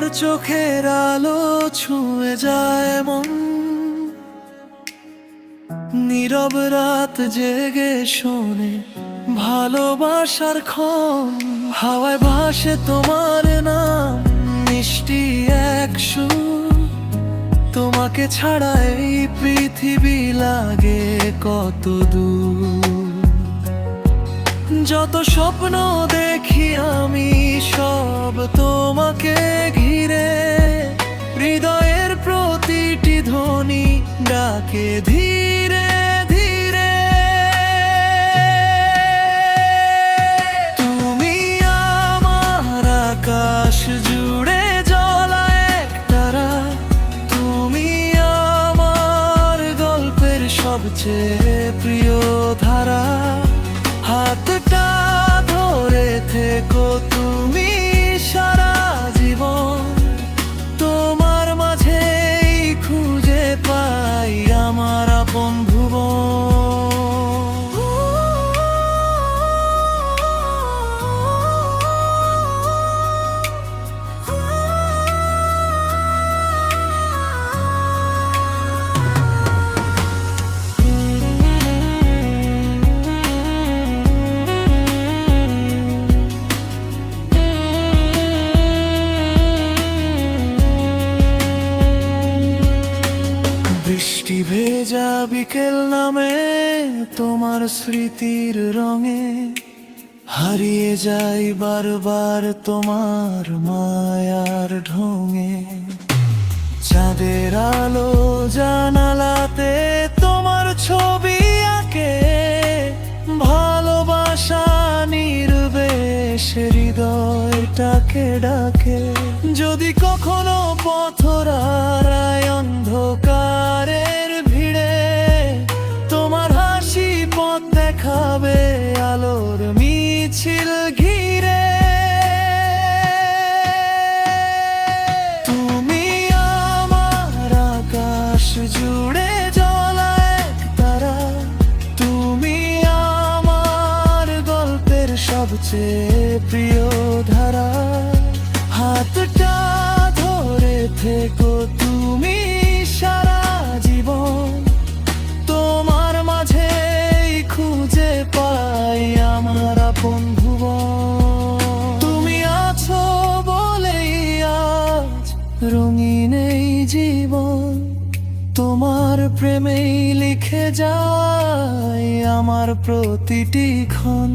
চোখের আলো ছুঁয়ে যায় মন, নীরব রাত জেগে শোনে ভালোবাসার ক্ষণ। হাওয়ায় ভাসে তোমার নাম, মিষ্টি এক সুর। তোমাকে ছাড়া এই পৃথিবী লাগে কত দূর। যত স্বপ্ন দেখি আমি সব তোমাকে ঘিরে, হৃদয়ের প্রতিটি ধ্বনি ডাকে ধীরে ধীরে। তুমি আমার আকাশ জুড়ে জ্বলা এক তারা, তুমি আমার গল্পের সবচেয়ে প্রিয় ধারা। হাতটা ধরে থেকো তুমি সারা জীবন, তোমার মাঝেই খুঁজে পাই আমার আপন ভুবন। বৃষ্টি ভেজা বিকেল নামে তোমার স্মৃতির রঙে, হারিয়ে যাই বারবার তোমার মায়ার ঢঙে। চাঁদের আলো জানালাতে তোমার ছবি আঁকে, ভালোবাসা নির্বেশ হৃদয়টাকে ডাকে। যদি কখনো পথহারায় অন্ধকারের ভিড়ে, তোমার হাসি পথ দেখাবে আলোর মিছিল ঘিরে। তুমি আমার আকাশ জুড়ে জ্বলা এক তারা, তুমি আমার গল্পের সবচেয়ে প্রিয় ধারা। হাতটা ধরে থেকো তুমি সারা জীবন, তোমার মাঝেই খুঁজে পাই আমার আপন ভুবন। তুমি আছো বলেই আজ রঙিন এই জীবন, তোমার প্রেমেই লিখে যায় আমার প্রতিটি ক্ষণ।